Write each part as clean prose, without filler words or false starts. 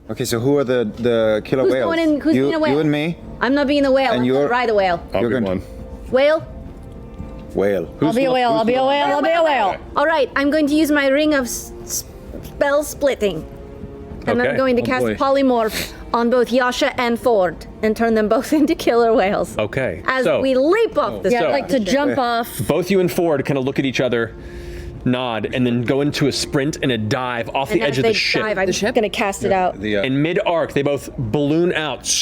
Okay, so who are the killer Who's whales? going in? Who's being a whale? You and me. I'm not being the whale. And I'm you're- gonna ride the whale. You're going Whale? Whale. I'll be a whale. I'll be a whale. I'll be a whale. All right, I'm going to use my ring of spell splitting. And Okay. I'm going to cast polymorph on both Yasha and Ford and turn them both into killer whales. Okay. As so, we leap off the Yeah, So- I'd like to jump off. both you and Ford kind of look at each other, nod, and then go into a sprint and a dive off And the edge as of they the ship. dive, I'm gonna cast it out. In mid-arc, they both balloon out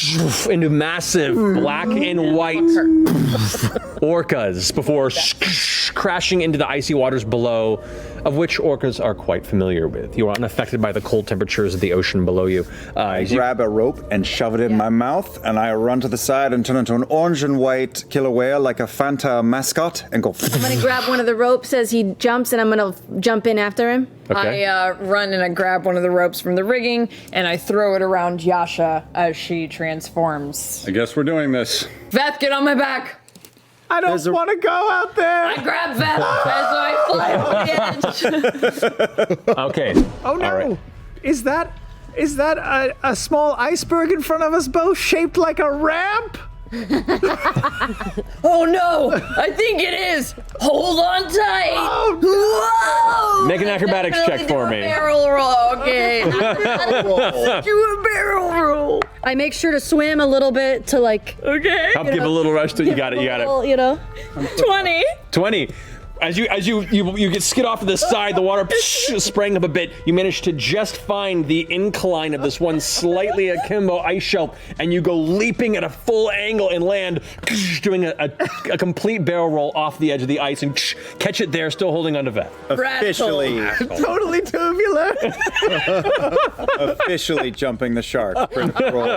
into massive black and white orcas before crashing into the icy waters below, of which orcas are quite familiar with. You are unaffected by the cold temperatures of the ocean below you. I grab a rope and shove it in my mouth, and I run to the side and turn into an orange and white killer whale like a Fanta mascot and go. I'm gonna grab one of the ropes as he jumps, and I'm gonna jump in after him. Okay. I run and I grab one of the ropes from the rigging and I throw it around Yasha as she transforms. I guess we're doing this. Veth, get on my back! I don't want to go out there. I grab Veth as I fly over the edge. Okay. Oh no! All right. Is that a small iceberg in front of us both, shaped like a ramp? Oh no! I think it is! Hold on tight! Whoa! Make an acrobatics check for me. Barrel roll, okay. Do a barrel roll. I make sure to swim a little bit to like. Okay. Help give a little rush to you got it. You got it. You know. 20. 20. As you get skid off to the side, the water spraying up a bit. You manage to just find the incline of this one slightly akimbo ice shelf, and you go leaping at a full angle and land, doing a complete barrel roll off the edge of the ice and catch it there, still holding onto Veth. Officially, Totally tubular. officially jumping the shark. Critical roll.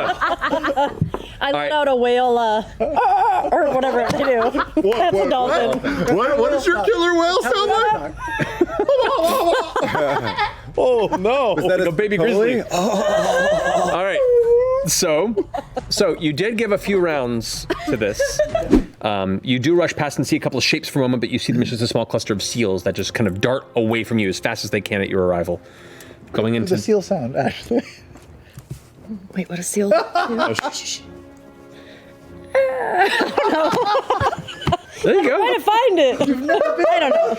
I let out a whale, or whatever I do. That's a dolphin. What does your killer whale sound like? Oh no! That Like a baby grizzly. Oh. All right. So you did give a few rounds to this. You do rush past and see a couple of shapes for a moment, but you see them as just a small cluster of seals that just kind of dart away from you as fast as they can at your arrival. Going into The seal sound, Ashley. Wait, what a seal. There you go. Trying to find it. I don't know.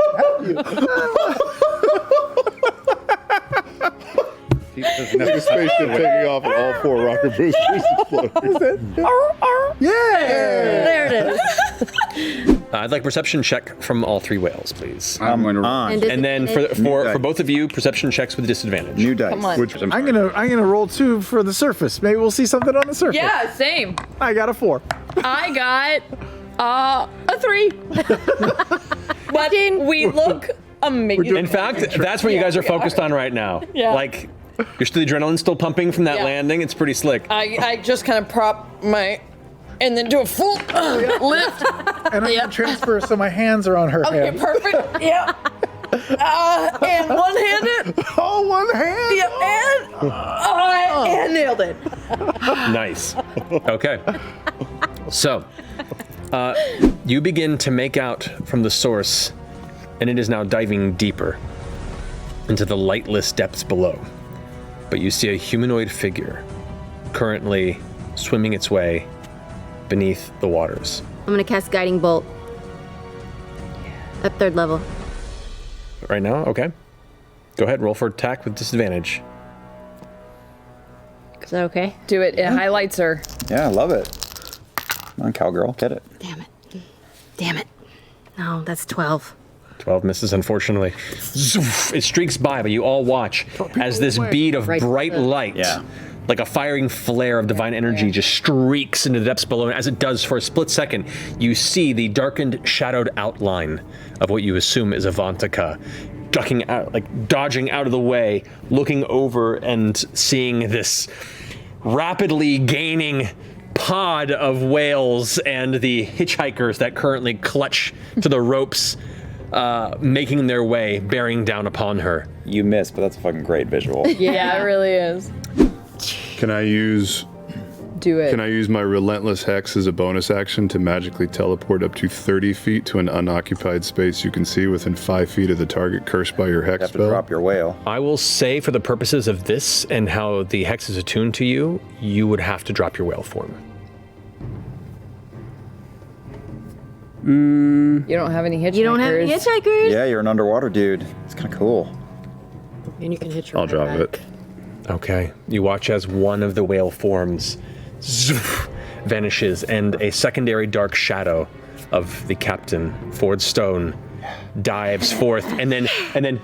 Like a spaceship taking off and all four rocket boosters exploding. There it is. I'd like perception check from all three whales, please. I'm going to on. And then for dice. both of you, perception checks with disadvantage. New dice. Come on. Which I'm gonna roll 2 for the surface. Maybe we'll see something on the surface. Yeah, same. I got a 4. I got a 3. But we look amazing. In fact, that's what you guys are focused on right now. Yeah. Like, the adrenaline's still pumping from that Yeah. landing. It's pretty slick. I just kind of prop my, and then do a full lift. And I'm gonna transfer so my hands are on her Okay, hand. perfect. Yep. And one-handed. Oh, one hand. Yep, and nailed it. Nice. Okay. So, you begin to make out from the source, and it is now diving deeper into the lightless depths below. But you see a humanoid figure currently swimming its way beneath the waters. I'm gonna cast Guiding Bolt. Up 3rd level. Right now? Okay. Go ahead, roll for attack with disadvantage. Is that okay? Do it. It highlights her. Yeah, I love it. Come on, cowgirl, get it. Damn it. Damn it. No, that's 12. 12 misses, unfortunately. Zoof, it streaks by, but you all watch as this bead of bright light, like a firing flare of divine energy, just streaks into the depths below. And as it does for a split second, you see the darkened, shadowed outline of what you assume is Ivantika, ducking out, like dodging out of the way, looking over and seeing this rapidly gaining pod of whales and the hitchhikers that currently clutch to the ropes, making their way, bearing down upon her. You missed, but that's a fucking great visual. Yeah, it really is. Can I use Do it. Can I use my Relentless Hex as a bonus action to magically teleport up to 30 feet to an unoccupied space you can see within 5 feet of the target cursed by your You hex have to spell? drop your whale. I will say, for the purposes of this and how the hex is attuned to you, you would have to drop your whale form. You don't have any hitchhikers. You don't have any hitchhikers? Yeah, you're an underwater dude. It's kind of cool. And you can hit your I'll drop back. it. Okay. You watch as one of the whale forms vanishes, and a secondary dark shadow of the captain, Ford Stone, dives forth, and then in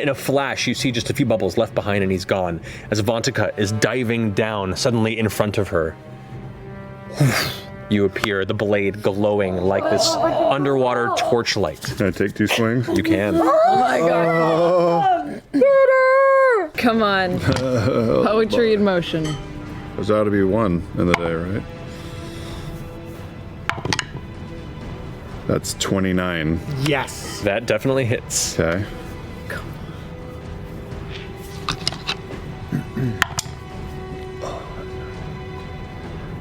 a flash, you see just a few bubbles left behind, and he's gone. As Ivantika is diving down, suddenly in front of her, you appear, the blade glowing like this underwater torchlight. Can I take 2 swings? You can. Oh my god. Come on. Poetry in motion. There's ought to be 1 in the day, right? That's 29. Yes. That definitely hits. Okay.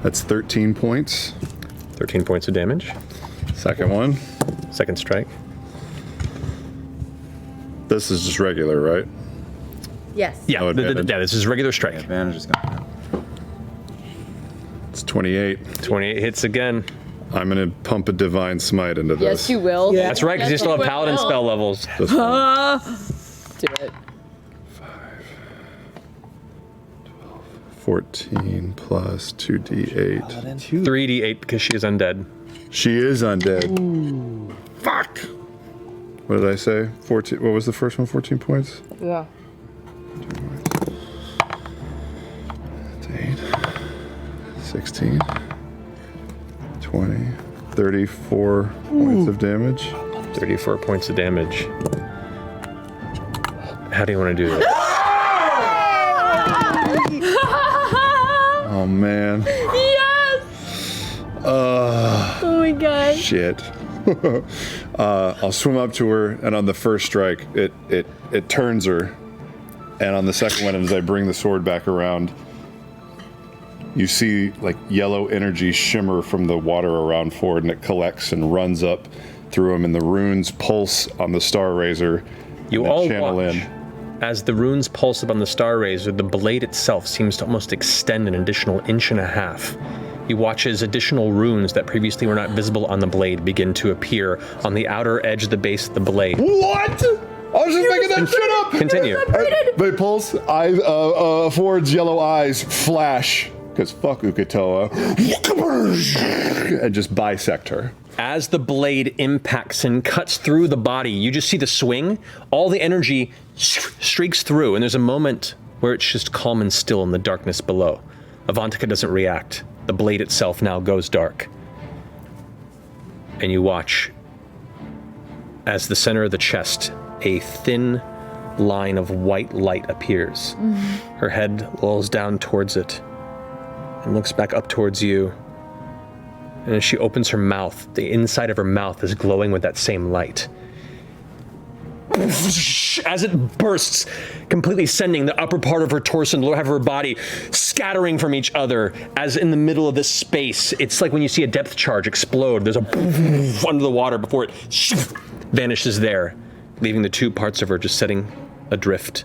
That's 13 points. 13 points of damage. Second one. Second strike. This is just regular, right? Yes. Yeah, No advantage. this is regular strike. Advantage is gonna. It's 28. 28 hits again. I'm going to pump a Divine Smite into this. Yes, you will. Yeah. That's right, because you still have Yes, paladin will. spell levels. This one. Do it. 14 plus 2d8. 3d8 because she is undead. She is undead. Fuck! What did I say? 14. What was the first one? 14 points? Yeah. 8, 16, 20, 34 points of damage. 34 points of damage. How do you want to do this? Oh man. Yes! Oh my god. Shit. I'll swim up to her, and on the first strike, it turns her. And on the second one, as I bring the sword back around, you see like yellow energy shimmer from the water around Ford, and it collects and runs up through him, and the runes pulse on the Star Razor. You and all channel watch. in. As the runes pulse upon the Star Razor, the blade itself seems to almost extend an additional 1.5 inches. You watch as additional runes that previously were not visible on the blade begin to appear on the outer edge of the base of the blade. What? I was just making that shit up. Continue. They pulse. Ford's yellow eyes flash because fuck Ukatoa, and just bisect her. As the blade impacts and cuts through the body, you just see the swing. All the energy streaks through, and there's a moment where it's just calm and still in the darkness below. Ivantika doesn't react. The blade itself now goes dark. And you watch as the center of the chest, a thin line of white light appears. Her head lolls down towards it and looks back up towards you. And as she opens her mouth, the inside of her mouth is glowing with that same light. As it bursts, completely sending the upper part of her torso and the lower half of her body scattering from each other, as in the middle of this space, it's like when you see a depth charge explode, there's a under the water before it vanishes there, leaving the two parts of her just setting adrift,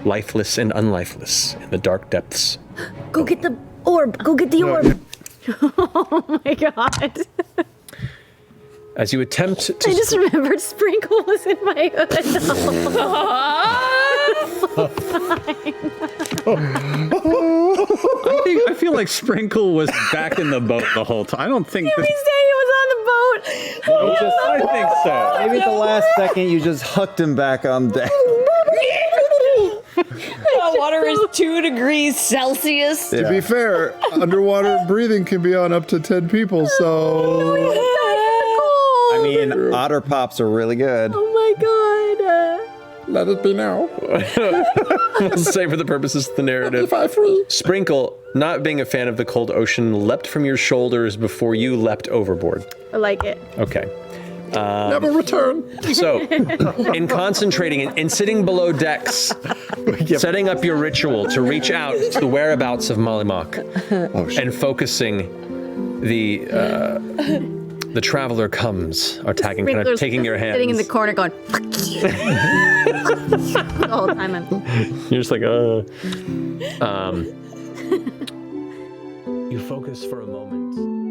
lifeless and unlifeless in the dark depths. Go get the orb. Go get the orb. Oh my god. As you attempt to I just remembered Sprinkle was in my hood. I feel like Sprinkle was back in the boat the whole time. I don't think. Did we say he was on the boat? I think so. Maybe at the last second you just hucked him back on deck. The water is 2 degrees Celsius. To be fair, underwater breathing can be on up to 10 people, so... I mean, otter pops are really good. Oh my god. Let it be now. We'll say for the purposes of the narrative. Sprinkle, not being a fan of the cold ocean, leapt from your shoulders before you leapt overboard. I like it. Okay. Never return. So, in concentrating and sitting below decks, setting up your ritual to reach out to the whereabouts of Malimok and focusing the traveler comes, or tagging, kind of taking your hands. Sitting in the corner going, the whole time You're just like, You focus for a moment.